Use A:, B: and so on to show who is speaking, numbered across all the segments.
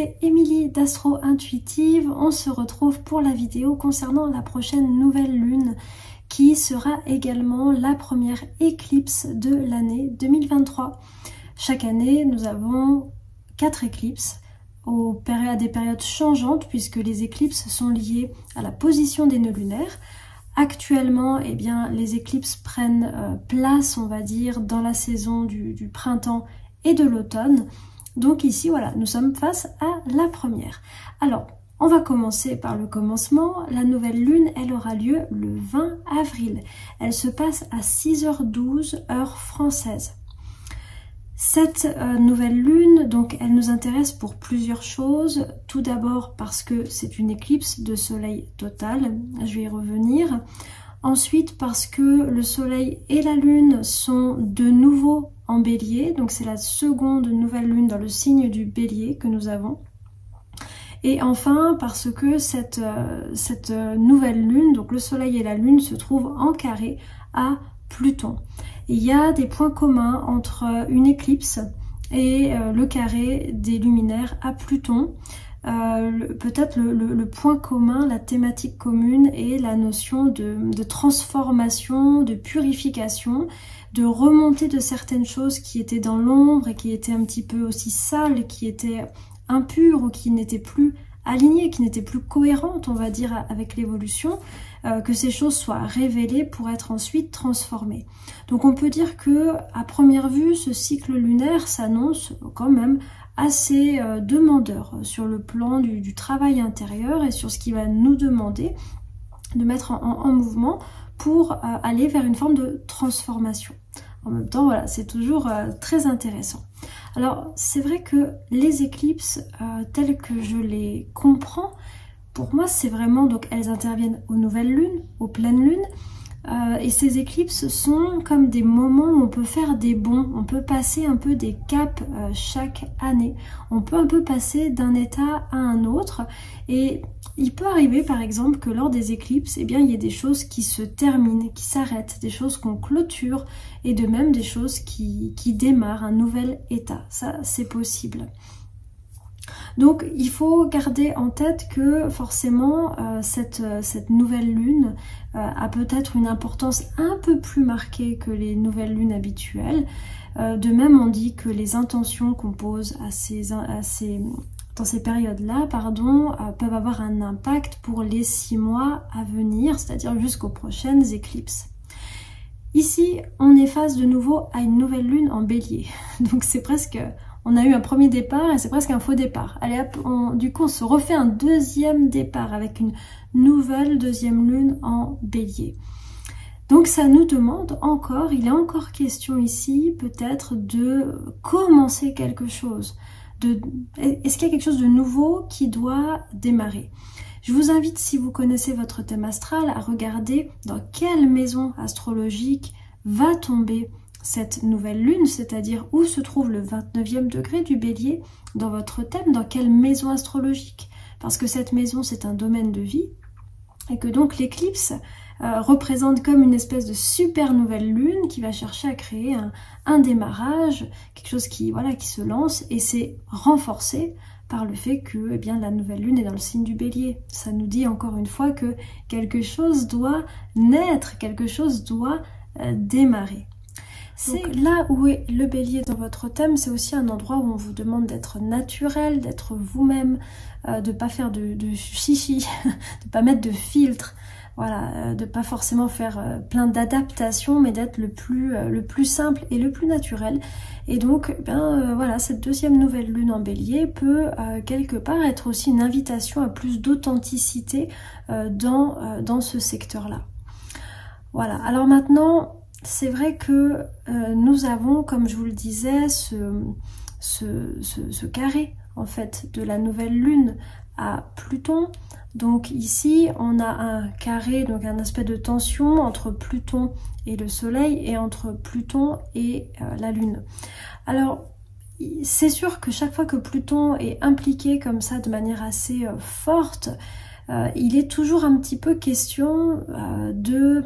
A: c'est Émilie d'Astro Intuitive. On se retrouve pour la vidéo concernant la prochaine nouvelle lune qui sera également la première éclipse de l'année 2023. Chaque année, nous avons 4 éclipses à des périodes changeantes puisque les éclipses sont liées à la position des nœuds lunaires. Actuellement, eh bien, les éclipses prennent place, on va dire, dans la saison du printemps et de l'automne. Donc ici, voilà, nous sommes face à la première. Alors, on va commencer par le commencement. La nouvelle lune, elle aura lieu le 20 avril. Elle se passe à 6h12, heure française. Cette nouvelle lune, donc, elle nous intéresse pour plusieurs choses. Tout d'abord parce que c'est une éclipse de soleil totale, je vais y revenir. Ensuite parce que le soleil et la lune sont de nouveau en bélier, donc c'est la seconde nouvelle lune dans le signe du bélier que nous avons. Et enfin parce que cette nouvelle lune, donc le soleil et la lune, se trouvent en carré à Pluton. Il y a des points communs entre une éclipse et le carré des luminaires à Pluton. Peut-être le point commun, la thématique commune est la notion de transformation, de purification, de remontée de certaines choses qui étaient dans l'ombre et qui étaient un petit peu aussi sales, qui étaient impures ou qui n'étaient plus alignées, qui n'étaient plus cohérentes, on va dire, avec l'évolution, que ces choses soient révélées pour être ensuite transformées. Donc on peut dire que à première vue, ce cycle lunaire s'annonce quand même assez demandeur sur le plan du travail intérieur et sur ce qui va nous demander de mettre en mouvement pour aller vers une forme de transformation. En même temps, voilà, c'est toujours très intéressant. Alors, c'est vrai que les éclipses, telles que je les comprends, pour moi, c'est vraiment, donc elles interviennent aux nouvelles lunes, aux pleines lunes, et ces éclipses sont comme des moments où on peut faire des bonds, on peut passer un peu des caps chaque année. On peut un peu passer d'un état à un autre et il peut arriver par exemple que lors des éclipses, eh bien, il y ait des choses qui se terminent, qui s'arrêtent, des choses qu'on clôture et de même des choses qui démarrent, un nouvel état. Ça, c'est possible. Donc il faut garder en tête que forcément cette nouvelle lune a peut-être une importance un peu plus marquée que les nouvelles lunes habituelles. De même, on dit que les intentions qu'on pose dans ces périodes-là, peuvent avoir un impact pour les 6 mois à venir, c'est-à-dire jusqu'aux prochaines éclipses. Ici, on est face de nouveau à une nouvelle lune en bélier. Donc c'est presque... On a eu un premier départ et c'est presque un faux départ. Allez hop, du coup on se refait un deuxième départ avec une nouvelle deuxième lune en bélier. Donc ça nous demande encore, il est encore question ici peut-être de commencer quelque chose. Est-ce qu'il y a quelque chose de nouveau qui doit démarrer? Je vous invite, si vous connaissez votre thème astral, à regarder dans quelle maison astrologique va tomber cette nouvelle lune, c'est-à-dire où se trouve le 29e degré du bélier dans votre thème, dans quelle maison astrologique, parce que cette maison c'est un domaine de vie et que donc l'éclipse représente comme une espèce de super nouvelle lune qui va chercher à créer un démarrage, quelque chose qui se lance, et c'est renforcé par le fait que eh bien, la nouvelle lune est dans le signe du bélier. Ça nous dit encore une fois que quelque chose doit naître, quelque chose doit démarrer. C'est là où est le bélier dans votre thème, c'est aussi un endroit où on vous demande d'être naturel, d'être vous-même, de pas faire de chichi, de pas mettre de filtre, voilà, de pas forcément faire plein d'adaptations, mais d'être le plus simple et le plus naturel. Et donc, voilà, cette deuxième nouvelle lune en bélier peut quelque part être aussi une invitation à plus d'authenticité dans ce secteur-là. Voilà, alors maintenant, c'est vrai que nous avons, comme je vous le disais, ce carré en fait de la nouvelle lune à Pluton. Donc ici on a un carré, donc un aspect de tension entre Pluton et le soleil et entre Pluton et la lune. Alors c'est sûr que chaque fois que Pluton est impliqué comme ça de manière assez forte, il est toujours un petit peu question de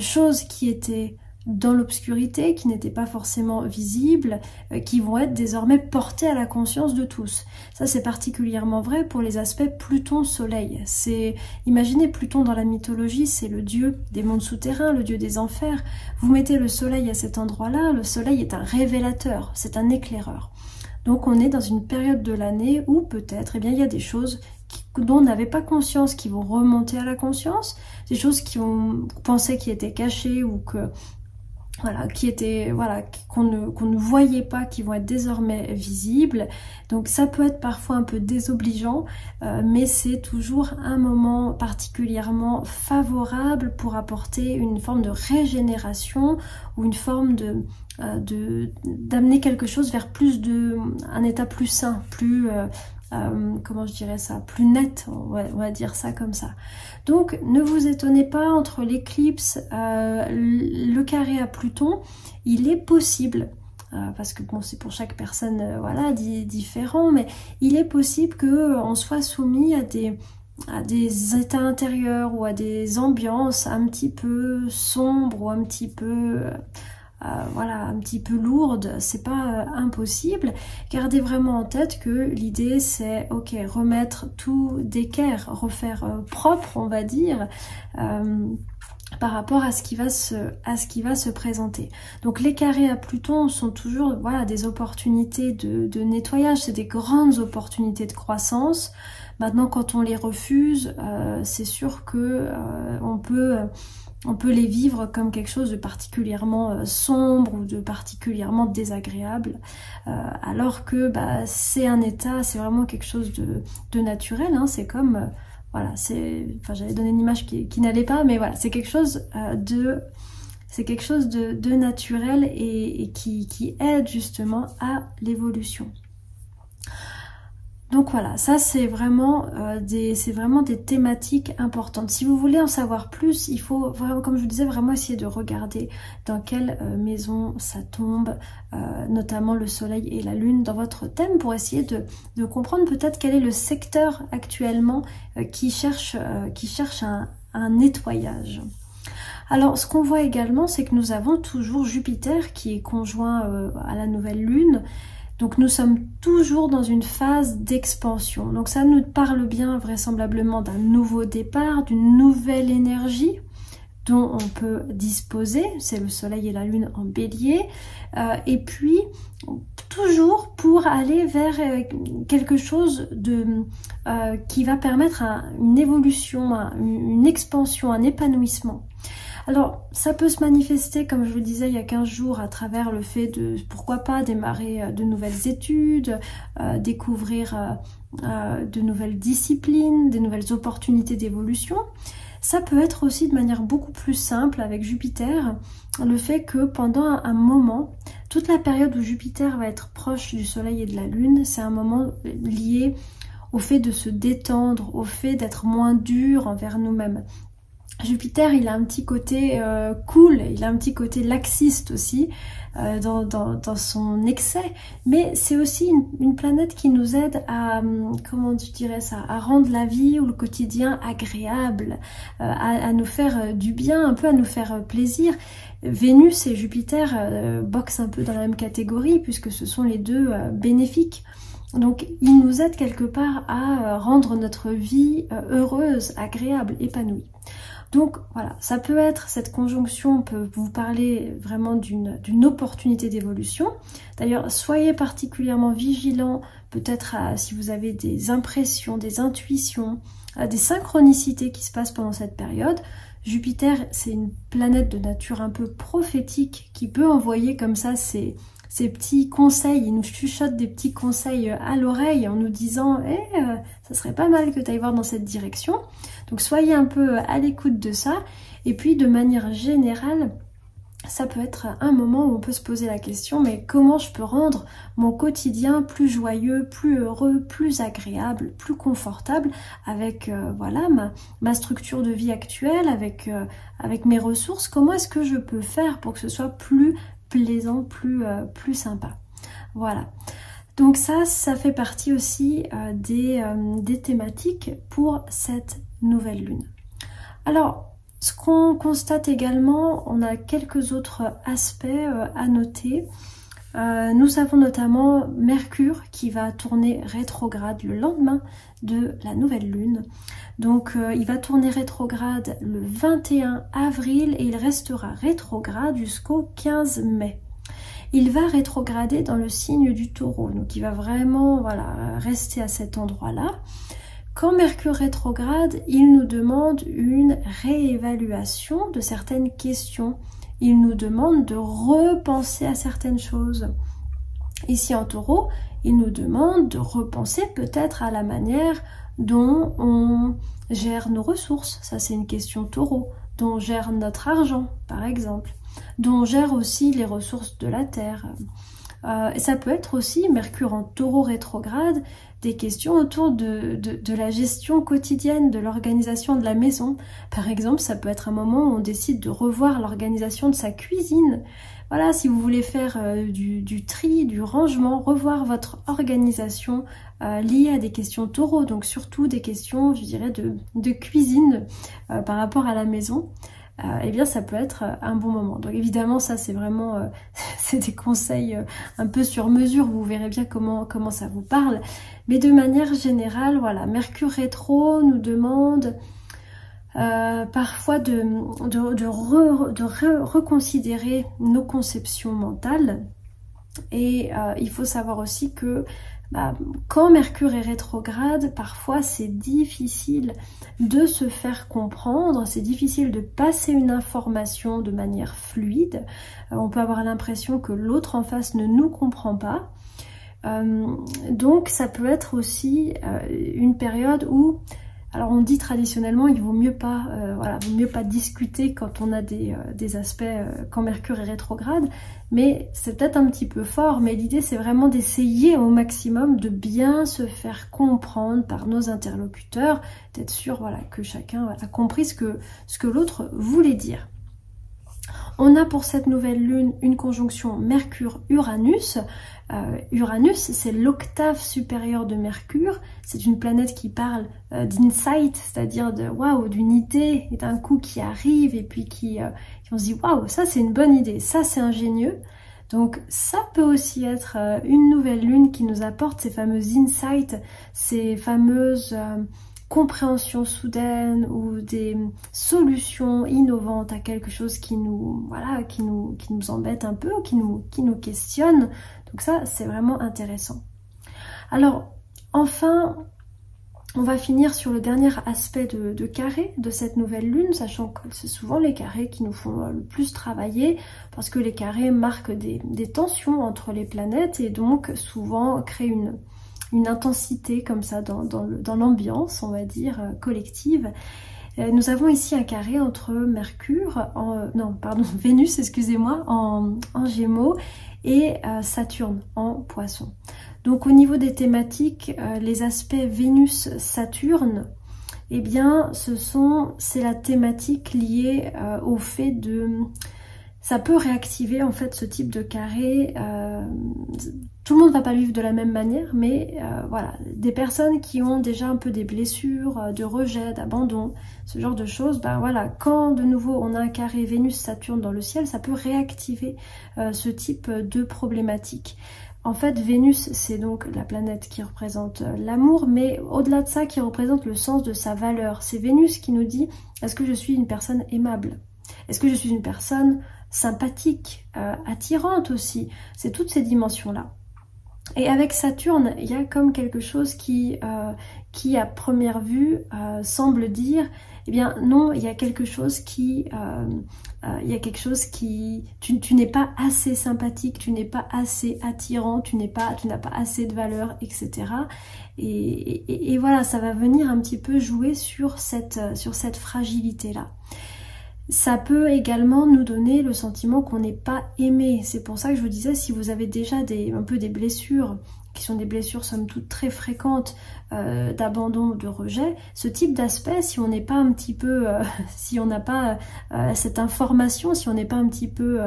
A: choses qui étaient dans l'obscurité, qui n'étaient pas forcément visibles, qui vont être désormais portés à la conscience de tous. Ça, c'est particulièrement vrai pour les aspects Pluton-Soleil. Imaginez Pluton dans la mythologie, c'est le dieu des mondes souterrains, le dieu des enfers. Vous mettez le soleil à cet endroit-là, le soleil est un révélateur, c'est un éclaireur. Donc on est dans une période de l'année où peut-être, eh bien, il y a des choses dont on n'avait pas conscience, qui vont remonter à la conscience, des choses qu'on pensait qui étaient cachées ou que voilà, qu'on ne voyait pas, qui vont être désormais visibles. Donc ça peut être parfois un peu désobligeant, mais c'est toujours un moment particulièrement favorable pour apporter une forme de régénération ou une forme d'amener quelque chose vers un état plus sain, plus comment je dirais ça, plus net, on va dire ça comme ça. Donc ne vous étonnez pas, entre l'éclipse, le carré à Pluton, il est possible, parce que bon, c'est pour chaque personne voilà, différent, mais il est possible qu'on soit soumis à des états intérieurs ou à des ambiances un petit peu sombres ou un petit peu voilà, un petit peu lourde, c'est pas impossible. Gardez vraiment en tête que l'idée c'est, ok, remettre tout d'équerre, refaire propre, on va dire, par rapport à ce qui va se présenter. Donc les carrés à Pluton sont toujours, voilà, des opportunités de nettoyage, c'est des grandes opportunités de croissance. Maintenant, quand on les refuse, c'est sûr que on peut les vivre comme quelque chose de particulièrement sombre ou de particulièrement désagréable, alors que c'est un état, c'est vraiment quelque chose de naturel, hein, c'est comme, voilà, enfin j'allais donner une image qui n'allait pas, mais voilà, c'est quelque chose de naturel et qui aide justement à l'évolution. Donc voilà, ça c'est vraiment des thématiques importantes. Si vous voulez en savoir plus, il faut vraiment, comme je vous disais, vraiment essayer de regarder dans quelle maison ça tombe, notamment le soleil et la lune dans votre thème, pour essayer de comprendre peut-être quel est le secteur actuellement qui cherche un nettoyage. Alors ce qu'on voit également, c'est que nous avons toujours Jupiter qui est conjoint à la nouvelle lune. Donc nous sommes toujours dans une phase d'expansion. Donc ça nous parle bien vraisemblablement d'un nouveau départ, d'une nouvelle énergie dont on peut disposer. C'est le soleil et la lune en bélier. Et puis toujours pour aller vers quelque chose qui va permettre une évolution, une expansion, un épanouissement. Alors, ça peut se manifester, comme je vous le disais il y a 15 jours, à travers le fait de, pourquoi pas, démarrer de nouvelles études, découvrir de nouvelles disciplines, des nouvelles opportunités d'évolution. Ça peut être aussi de manière beaucoup plus simple avec Jupiter, le fait que pendant un moment, toute la période où Jupiter va être proche du Soleil et de la Lune, c'est un moment lié au fait de se détendre, au fait d'être moins dur envers nous-mêmes. Jupiter, il a un petit côté cool, il a un petit côté laxiste aussi dans son excès, mais c'est aussi une planète qui nous aide à, comment je dirais ça, à rendre la vie ou le quotidien agréable, à nous faire du bien, un peu à nous faire plaisir. Vénus et Jupiter boxent un peu dans la même catégorie puisque ce sont les deux bénéfiques. Donc ils nous aident quelque part à rendre notre vie heureuse, agréable, épanouie. Donc voilà, ça peut être, cette conjonction peut vous parler vraiment d'une opportunité d'évolution. D'ailleurs, soyez particulièrement vigilants, peut-être si vous avez des impressions, des intuitions, des synchronicités qui se passent pendant cette période. Jupiter, c'est une planète de nature un peu prophétique qui peut envoyer comme ça ses petits conseils, il nous chuchote des petits conseils à l'oreille en nous disant ça serait pas mal que tu ailles voir dans cette direction. Donc soyez un peu à l'écoute de ça. Et puis de manière générale, ça peut être un moment où on peut se poser la question, mais comment je peux rendre mon quotidien plus joyeux, plus heureux, plus agréable, plus confortable avec voilà ma structure de vie actuelle, avec mes ressources. Comment est-ce que je peux faire pour que ce soit plus plaisant, plus sympa. Voilà. Donc ça fait partie aussi des thématiques pour cette nouvelle lune. Alors, Ce qu'on constate également, on a quelques autres aspects à noter. Nous avons notamment Mercure qui va tourner rétrograde le lendemain de la nouvelle lune. Donc il va tourner rétrograde le 21 avril et il restera rétrograde jusqu'au 15 mai. Il va rétrograder dans le signe du Taureau, donc il va vraiment rester à cet endroit-là. Quand Mercure rétrograde, il nous demande une réévaluation de certaines questions. Il nous demande de repenser à certaines choses. Ici en Taureau, il nous demande de repenser peut-être à la manière dont on gère nos ressources. Ça, c'est une question Taureau. Dont on gère notre argent, par exemple. Dont on gère aussi les ressources de la Terre. Et ça peut être aussi, Mercure en Taureau rétrograde, des questions autour de la gestion quotidienne, de l'organisation de la maison. Par exemple, ça peut être un moment où on décide de revoir l'organisation de sa cuisine. Voilà, si vous voulez faire du tri, du rangement, revoir votre organisation liée à des questions Taureau, donc surtout des questions, je dirais, de cuisine par rapport à la maison. Eh bien ça peut être un bon moment. Donc évidemment ça c'est vraiment c'est des conseils un peu sur mesure, vous verrez bien comment ça vous parle. Mais de manière générale, voilà, Mercure rétro nous demande parfois de reconsidérer nos conceptions mentales. Et il faut savoir aussi que quand Mercure est rétrograde, parfois c'est difficile de se faire comprendre, c'est difficile de passer une information de manière fluide. On peut avoir l'impression que l'autre en face ne nous comprend pas. Donc ça peut être aussi une période où, alors on dit traditionnellement, il vaut mieux pas, vaut mieux pas discuter quand on a des aspects quand Mercure est rétrograde, mais c'est peut-être un petit peu fort, mais l'idée c'est vraiment d'essayer au maximum de bien se faire comprendre par nos interlocuteurs, d'être sûr que chacun a compris ce que l'autre voulait dire. On a pour cette nouvelle lune une conjonction Mercure-Uranus. Uranus, c'est l'octave supérieure de Mercure. C'est une planète qui parle d'insight, c'est-à-dire d'une idée et d'un coup qui arrive et puis on se dit waouh, ça c'est une bonne idée, ça c'est ingénieux. Donc ça peut aussi être une nouvelle lune qui nous apporte ces fameux insights, ces fameuses compréhension soudaine ou des solutions innovantes à quelque chose qui nous embête un peu, qui nous questionne. Donc ça, c'est vraiment intéressant. Alors, enfin, on va finir sur le dernier aspect de carré de cette nouvelle lune, sachant que c'est souvent les carrés qui nous font le plus travailler, parce que les carrés marquent des tensions entre les planètes et donc souvent créent une intensité comme ça dans l'ambiance, on va dire, collective. Nous avons ici un carré entre Vénus, excusez-moi, en Gémeaux et Saturne en Poisson. Donc au niveau des thématiques, les aspects Vénus-Saturne, eh bien c'est la thématique liée au fait de... Ça peut réactiver en fait ce type de carré. Tout le monde ne va pas le vivre de la même manière, mais des personnes qui ont déjà un peu des blessures, de rejet, d'abandon, ce genre de choses, quand de nouveau on a un carré Vénus-Saturne dans le ciel, ça peut réactiver ce type de problématique. En fait, Vénus, c'est donc la planète qui représente l'amour, mais au-delà de ça, qui représente le sens de sa valeur. C'est Vénus qui nous dit, est-ce que je suis une personne aimable? Est-ce que je suis une personne sympathique, attirante aussi? C'est toutes ces dimensions-là. Et avec Saturne, il y a comme quelque chose qui à première vue, semble dire, eh bien non, il y a quelque chose qui... tu n'es pas assez sympathique, tu n'es pas assez attirant, tu n'as pas assez de valeur, etc. Et voilà, ça va venir un petit peu jouer sur cette fragilité-là. Ça peut également nous donner le sentiment qu'on n'est pas aimé. C'est pour ça que je vous disais, si vous avez déjà un peu des blessures, qui sont des blessures somme toute très fréquentes d'abandon ou de rejet, ce type d'aspect, si on n'est pas un petit peu, si on n'a pas cette information, si on n'est pas un petit peu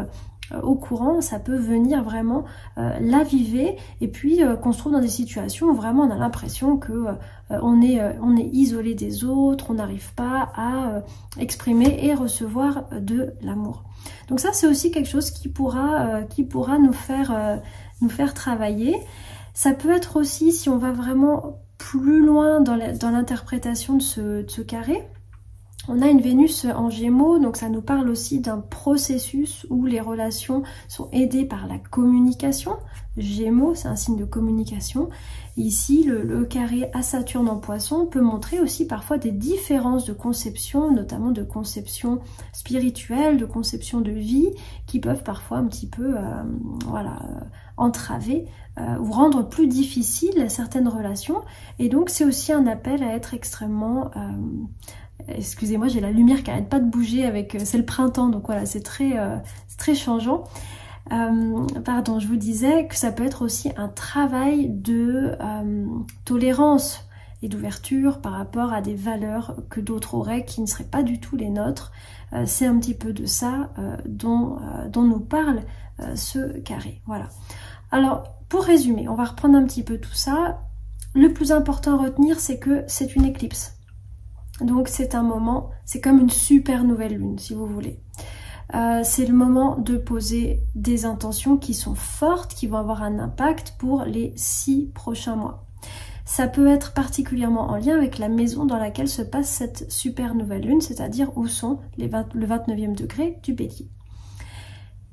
A: au courant, ça peut venir vraiment l'aviver, et puis qu'on se trouve dans des situations où vraiment on a l'impression que on est isolé des autres, on n'arrive pas à exprimer et recevoir de l'amour. Donc ça, c'est aussi quelque chose qui pourra nous faire travailler. Ça peut être aussi, si on va vraiment plus loin dans l'interprétation de ce carré, on a une Vénus en Gémeaux, donc ça nous parle aussi d'un processus où les relations sont aidées par la communication. Gémeaux, c'est un signe de communication. Ici, le carré à Saturne en Poisson peut montrer aussi parfois des différences de conception, notamment de conception spirituelle, de conception de vie, qui peuvent parfois un petit peu entraver ou rendre plus difficile certaines relations. Et donc, c'est aussi un appel à être extrêmement... excusez-moi, j'ai la lumière qui n'arrête pas de bouger c'est le printemps, donc voilà, c'est très changeant. Pardon, je vous disais que ça peut être aussi un travail de tolérance et d'ouverture par rapport à des valeurs que d'autres auraient qui ne seraient pas du tout les nôtres. C'est un petit peu de ça dont nous parle ce carré. Voilà. Alors, pour résumer, on va reprendre un petit peu tout ça. Le plus important à retenir, c'est que c'est une éclipse. Donc c'est un moment, c'est comme une super nouvelle lune, si vous voulez. C'est le moment de poser des intentions qui sont fortes, qui vont avoir un impact pour les 6 prochains mois. Ça peut être particulièrement en lien avec la maison dans laquelle se passe cette super nouvelle lune, c'est-à-dire où sont le 29e degré du Bélier.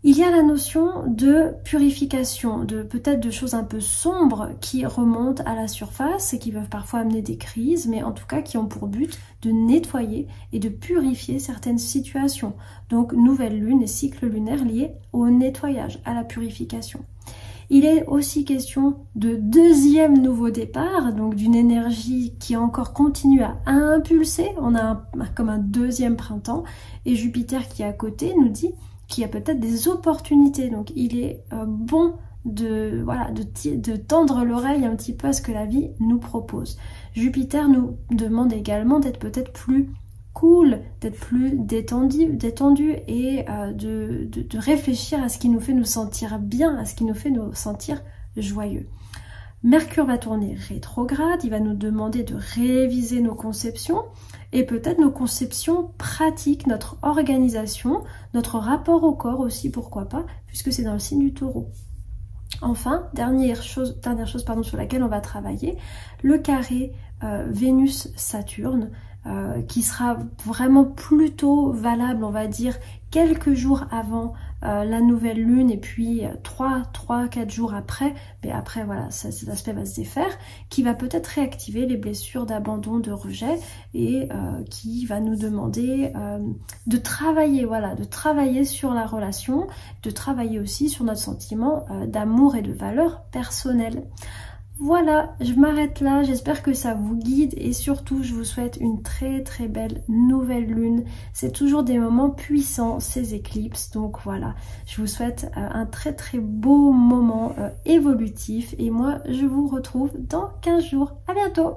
A: Il y a la notion de purification, peut-être de choses un peu sombres qui remontent à la surface et qui peuvent parfois amener des crises, mais en tout cas qui ont pour but de nettoyer et de purifier certaines situations. Donc nouvelle lune et cycle lunaire liés au nettoyage, à la purification. Il est aussi question de deuxième nouveau départ, donc d'une énergie qui encore continue à impulser. On a comme un deuxième printemps, et Jupiter qui est à côté nous dit qu'il y a peut-être des opportunités. Donc il est bon de tendre l'oreille un petit peu à ce que la vie nous propose. Jupiter nous demande également d'être peut-être plus cool, d'être plus détendu et de réfléchir à ce qui nous fait nous sentir bien, à ce qui nous fait nous sentir joyeux. Mercure va tourner rétrograde, il va nous demander de réviser nos conceptions et peut-être nos conceptions pratiques, notre organisation, notre rapport au corps aussi, pourquoi pas, puisque c'est dans le signe du Taureau. Enfin, dernière chose sur laquelle on va travailler, le carré Vénus-Saturne, qui sera vraiment plutôt valable, on va dire, quelques jours avant la nouvelle lune et puis 3-4 jours après, mais après voilà, cet aspect va se défaire, qui va peut-être réactiver les blessures d'abandon, de rejet et qui va nous demander de travailler sur la relation, de travailler aussi sur notre sentiment d'amour et de valeur personnelle. Voilà, je m'arrête là, j'espère que ça vous guide et surtout je vous souhaite une très très belle nouvelle lune. C'est toujours des moments puissants ces éclipses, donc voilà, je vous souhaite un très très beau moment évolutif et moi je vous retrouve dans 15 jours. À bientôt!